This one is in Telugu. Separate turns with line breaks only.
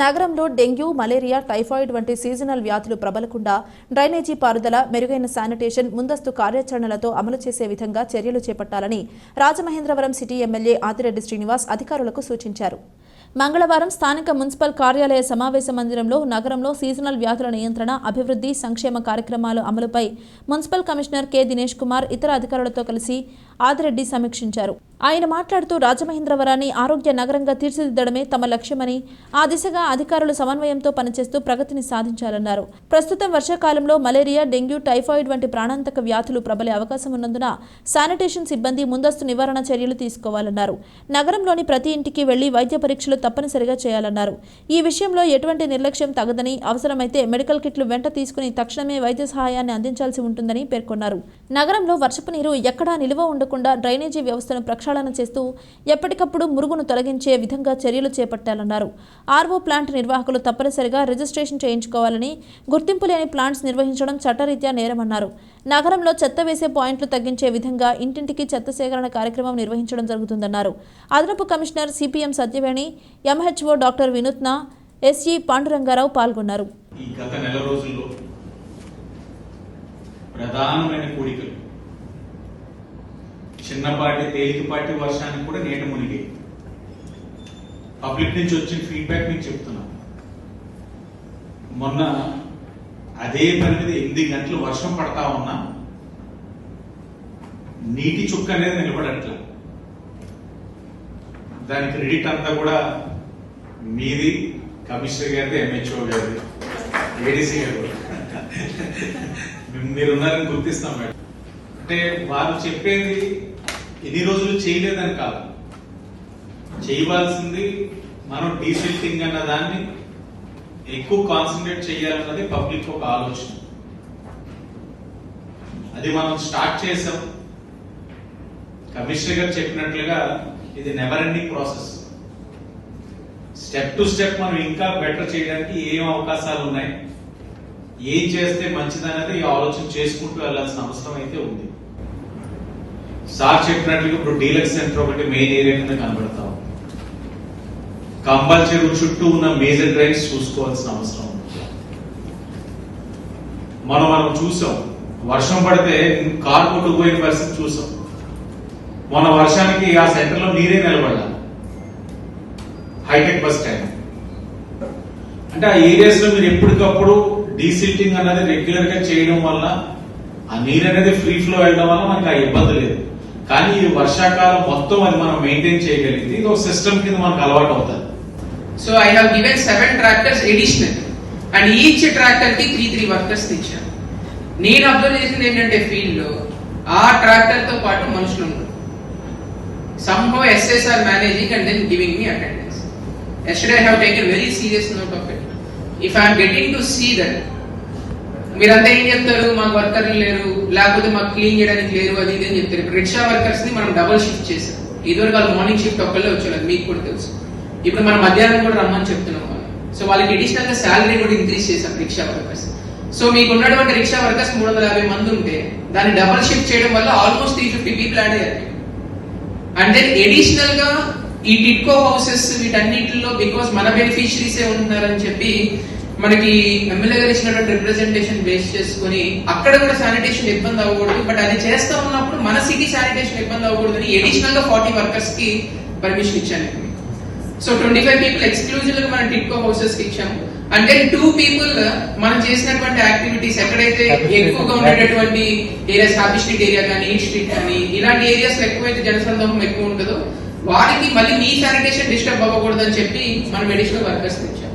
నగరంలో డెంగ్యూ, మలేరియా, టైఫాయిడ్ వంటి సీజనల్ వ్యాధులు ప్రబలకుండా డ్రైనేజీ పారుదల, మెరుగైన శానిటేషన్, ముందస్తు కార్యాచరణలతో అమలు చేసే విధంగా చర్యలు చేపట్టాలని రాజమహేంద్రవరం సిటీ ఎమ్మెల్యే ఆదిరెడ్డి శ్రీనివాస్ అధికారులకు సూచించారు. మంగళవారం స్థానిక మున్సిపల్ కార్యాలయ సమావేశ మందిరంలో నగరంలో సీజనల్ వ్యాధుల నియంత్రణ, అభివృద్ధి, సంక్షేమ కార్యక్రమాల అమలుపై municipal commissioner K Dinesh Kumar ఇతర అధికారులతో కలిసి ఆదిరెడ్డి సమీక్షించారు. ఆయన మాట్లాడుతూ రాజమహేంద్రవరాన్ని ఆరోగ్య నగరంగా తీర్చిదిద్దడమే తమ లక్ష్యమని, ఆ దిశగా అధికారులు సమన్వయంతో పనిచేస్తూ ప్రగతిని సాధించాలన్నారు. ప్రస్తుతం వర్షాకాలంలో మలేరియా, డెంగ్యూ, టైఫాయిడ్ వంటి ప్రాణాంతక వ్యాధులు ప్రబలే అవకాశం ఉన్నందున శానిటేషన్ సిబ్బంది ముందస్తు నివారణ చర్యలు తీసుకోవాలన్నారు. నగరంలోని ప్రతి ఇంటికి వెళ్లి వైద్య పరీక్షలు తప్పనిసరిగా చేయాలన్నారు. ఈ విషయంలో ఎటువంటి నిర్లక్ష్యం తగదని, అవసరమైతే మెడికల్ కిట్లు వెంట తీసుకుని తక్షణమే వైద్య సహాయాన్ని అందించాల్సి ఉంటుందని పేర్కొన్నారు. నగరంలో వర్షపు నీరు ఎక్కడా నిలువ ఉండకుండా డ్రైనేజీ వ్యవస్థను ప్రక్షాళన చేస్తూ ఎప్పటికప్పుడు మురుగును తొలగించే విధంగా చర్యలు చేపట్టాలన్నారు. ఆర్ఓ ప్లాంట్ నిర్వాహకులు తప్పనిసరిగా రిజిస్ట్రేషన్ చేయించుకోవాలని, గుర్తింపు లేని ప్లాంట్స్ నిర్వహించడం చట్టరీత్యా నేరమన్నారు. నగరంలో చెత్త వేసే పాయింట్లు తగ్గించే విధంగా ఇంటింటికి చెత్త సేకరణ కార్యక్రమం నిర్వహించడం జరుగుతుందన్నారు. అదనపు commissioner CPM Satyaveni, MHO doctor వినూత్న, ఎస్ఈ పాండురంగారావు పాల్గొన్నారు.
ఈ గత నెల రోజుల్లో ప్రధానమైన కోరికలు చిన్నపాటి తేలికపాటి వర్షానికి కూడా నీట మునిగి పబ్లిక్ నుంచి వచ్చిన ఫీడ్బ్యాక్ మీకు చెప్తున్నా. మొన్న అదే పని మీద 8 గంటలు వర్షం పడతా ఉన్నా నీటి చుక్క అనేది నిలబడట్లా. దాని క్రెడిట్ అంతా కూడా మీది, కమిషనర్ గారిది, ఎంహెచ్ఓ గారిది, ఏడీసీ గారు. మీరున్నారని గుర్తిస్తాం మేడం. అంటే వారు చెప్పేది ఎన్ని రోజులు చేయలేదని కాదు, చేయవలసింది మనం డీసిల్టింగ్ అన్న దాన్ని ఎక్కువ కాన్సన్ట్రేట్ చేయాలన్నది పబ్లిక్ ఒక ఆలోచన. అది మనం స్టార్ట్ చేసాం. కమిషనర్ గారు చెప్పినట్లుగా ఇది never ending process. Step to step మనం ఇంకా బెటర్ చేయడానికి ఏం అవకాశాలు ఉన్నాయి, ఏం చేస్తే మంచిదనేది ఈ ఆలోచన చేసుకుంటూ వెళ్లాల్సిన అవసరం అయితే ఉంది. సార్ చెప్పినట్లుగా ఇప్పుడు డీలక్స్ సెంటర్ ఒకటి మెయిన్ ఏరియా కింద కనబడతాం. కంబల్ చెరువు చుట్టూ ఉన్న మేజర్ డ్రైన్స్ చూసుకోవాల్సిన అవసరం ఉంది. మనం చూసాం, వర్షం పడితే కారు కొట్టుకుపోయిన పరిస్థితి చూసాం. మన వర్షానికి ఆ సెంటర్ లో నీరే నిలబడాలి. హైటెక్ బస్ స్టాండ్ అంటే ఆ ఏరియాస్ లో మీరు ఎప్పటికప్పుడు డీసిల్టింగ్ అనేది రెగ్యులర్ గా చేయడం వల్ల ఆ నీరు అనేది ఫ్రీ ఫ్లో వెళ్ళడం వల్ల మనకి ఆ ఇబ్బంది లేదు. కానీ ఈ వర్షాకాలం మొత్తం అది మనం మెయింటైన్ చేయగలిగితే ఇది ఒక సిస్టమ్ కింద మనకు అలవాటు అవుతుంది.
So I have given 7 tractors additional and each tractor కి 3 వర్కర్స్ ఇచ్చాను. నేను అబ్జర్వ్ చేసింది ఏంటంటే ఫీల్డ్ లో ఆ ట్రాక్టర్ తో పాటు మనుషులు ఉన్నారు. somehow SSs are managing and then giving me attendance. Yesterday I have taken very serious note of it. If I am getting to see that మీరంతా ఏం చెప్తారు, మాకు వర్కర్లు లేరు, లేకపోతే మాకు క్లీన్ చేయడానికి లేరు, అది ఇది అని చెప్తారు. ఇప్పుడు రిక్షా వర్కర్స్ ని మనం డబుల్ షిఫ్ట్ చేసాం. ఇదివరకు వాళ్ళు మార్నింగ్ షిఫ్ట్ ఒక్కళ్ళే వచ్చేది, మీకు కూడా తెలుసు. ఇప్పుడు మనం మధ్యాహ్నం కూడా రమ్మని చెప్తున్నాం వాళ్ళు. సో వాళ్ళకి అడిషనల్ గా శాలరీ కూడా ఇంక్రీజ్ చేసాం రిక్షా వర్కర్స్. సో మీకు ఉన్నటువంటి రిక్షా వర్కర్స్ 350 మంది ఉంటే దాన్ని డబుల్ షిఫ్ట్ చేయడం వల్ల ఆల్మోస్ట్ 350 పీపుల్ యాడ్ అయ్యారు. అండ్ దెన్ అడిషనల్ గా ఈ టిట్కో హౌసెస్ వీటన్నిటిలో బికాస్ మన బెనిఫిషరీసే ఉంటున్నారని చెప్పి మనకి ఎమ్మెల్యే గారు ఇచ్చినటువంటి రిప్రజెంటేషన్ బేస్ చేసుకుని అక్కడ కూడా శానిటేషన్ ఇబ్బంది అవ్వకూడదు, బట్ అది చేస్తా ఉన్నప్పుడు మన సిటీ శానిటేషన్ ఇబ్బంది అవ్వకూడదు అని అడిషనల్ గా 40 వర్కర్స్ కి పర్మిషన్ ఇచ్చాను. సో 25 పీపుల్ ఎక్స్క్లూజివ్ గా మనం టిట్కో హౌసెస్ కి ఇచ్చాము. అంటే 2 పీపుల్ మనం చేసినటువంటి యాక్టివిటీస్ ఎక్కడైతే ఎక్కువగా ఉండేటటువంటి ఏరియాస్, హ్యాపీ స్ట్రీట్ ఏరియా కానీ, ఈట్ స్ట్రీట్ కానీ, ఇలాంటి ఏరియాస్ లో ఎక్కువైతే జనసందోహం ఎక్కువ ఉంటుందో వారికి మళ్ళీ మీ శానిటేషన్ డిస్టర్బ్ అవ్వకూడదు అని చెప్పి మనం అడిషనల్ వర్కర్స్ ఇచ్చాం.